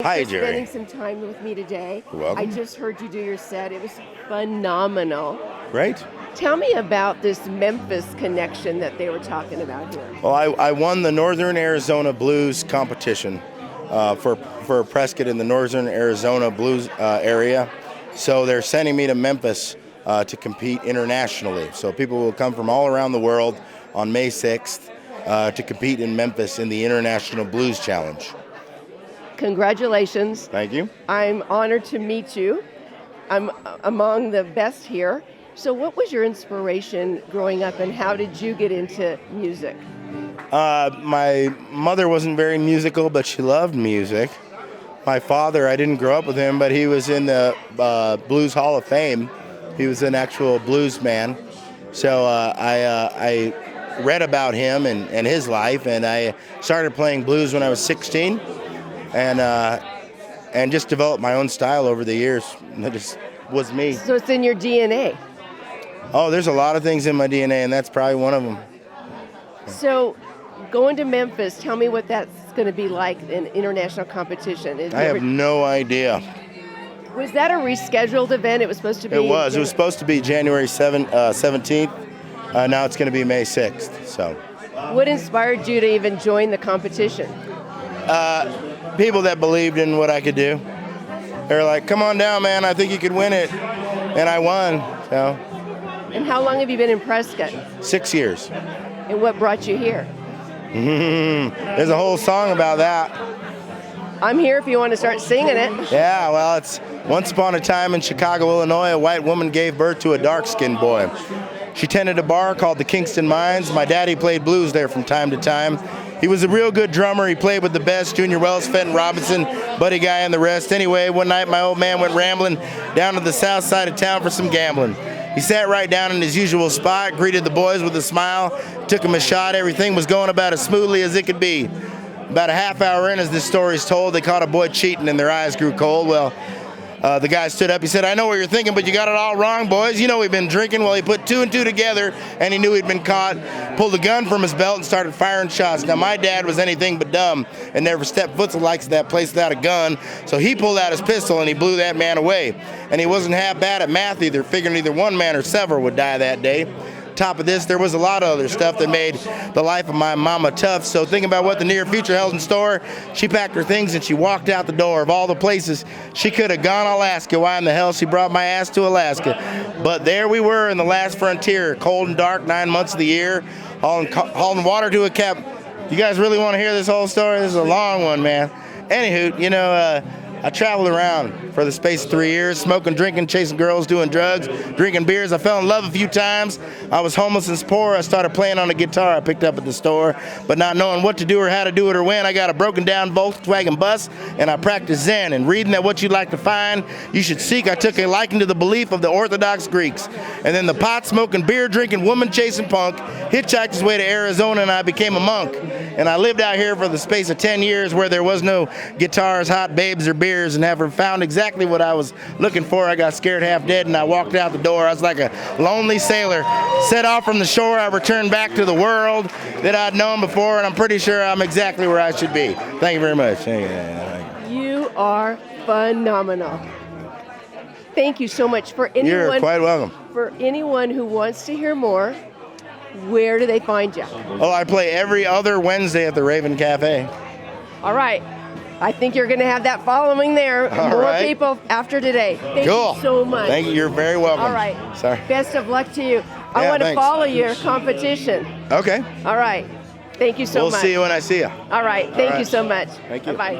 Hi, for spending some time with me today. You're welcome. I just heard you do your set. It was phenomenal. Great. Tell me about this Memphis connection that they were talking about here. Well, I won the Northern Arizona Blues competition for Prescott in the Northern Arizona Blues area. So they're sending me to Memphis to compete internationally. So people will come from all around the world on May 6th to compete in Memphis in the International Blues Challenge. Congratulations. Thank you. I'm honored to meet you. I'm among the best here. So what was your inspiration growing up and how did you get into music? My mother wasn't very musical, but she loved music. My father, I didn't grow up with him, but he was in the Blues Hall of Fame. He was an actual blues man. So I read about him and his life, and I started playing blues when I was 16, and just developed my own style over the years. It just was me. So it's in your DNA. Oh, there's a lot of things in my DNA, and that's probably one of them. So going to Memphis, tell me what that's going to be like in international competition. I have no idea. Was that a rescheduled event? It was supposed to be? It was. It was supposed to be January 17th. Now it's going to be May 6th. So. What inspired you to even join the competition? People that believed in what I could do. They were like, "Come on down, man. I think you could win it," and I won. So. And how long have you been in Prescott? 6 years. And what brought you here? There's a whole song about that. I'm here if you want to start singing it. Yeah, well, it's once upon a time in Chicago, Illinois, a white woman gave birth to a dark-skinned boy. She tended a bar called the Kingston Mines. My daddy played blues there from time to time. He was a real good drummer. He played with the best, Junior Wells, Fenton Robinson, Buddy Guy, and the rest. Anyway, one night my old man went rambling down to the south side of town for some gambling. He sat right down in his usual spot, greeted the boys with a smile, took them a shot. Everything was going about as smoothly as it could be. About a half hour in, as this story is told, they caught a boy cheating and their eyes grew cold. Well, the guy stood up. He said, "I know what you're thinking, but you got it all wrong, boys. You know we've been drinking." Well, he put two and two together, and he knew he'd been caught, pulled a gun from his belt, and started firing shots. Now, my dad was anything but dumb and never stepped foot to the likes of that place without a gun, so he pulled out his pistol, and he blew that man away. And he wasn't half bad at math either, figuring either one man or several would die that day. Top of this, there was a lot of other stuff that made the life of my mama tough. So thinking about what the near future held in store, she packed her things and she walked out the door. Of all the places she could have gone, Alaska. Why in the hell she brought my ass to Alaska? But there we were in the last frontier, cold and dark, 9 months of the year, hauling water to a cap. You guys really want to hear this whole story? This is a long one, man. Anywho, I traveled around for the space of 3 years, smoking, drinking, chasing girls, doing drugs, drinking beers. I fell in love a few times. I was homeless and poor. I started playing on a guitar I picked up at the store, but not knowing what to do or how to do it or when. I got a broken down Volkswagen bus, and I practiced Zen. And reading that what you'd like to find, you should seek. I took a liking to the belief of the Orthodox Greeks. And then the pot-smoking, beer-drinking, woman-chasing punk hitchhiked his way to Arizona, and I became a monk. And I lived out here for the space of 10 years where there was no guitars, hot babes, or beers, and never found exactly what I was looking for. I got scared half dead, and I walked out the door. I was like a lonely sailor. Set off from the shore, I returned back to the world that I'd known before, and I'm pretty sure I'm exactly where I should be. Thank you very much. You are phenomenal. Thank you so much. For anyone, you're quite welcome. For anyone who wants to hear more, where do they find you? Oh, I play every other Wednesday at the Raven Cafe. All right. I think you're going to have that following there. All more right. people after today. Thank cool. you so much. Thank you. You're very welcome. All right. Sorry. Best of luck to you. I want to thanks. follow your competition. Okay. All right. Thank you so much. We'll see you when I see you. All right. Thank you so much. Thank you. Bye-bye.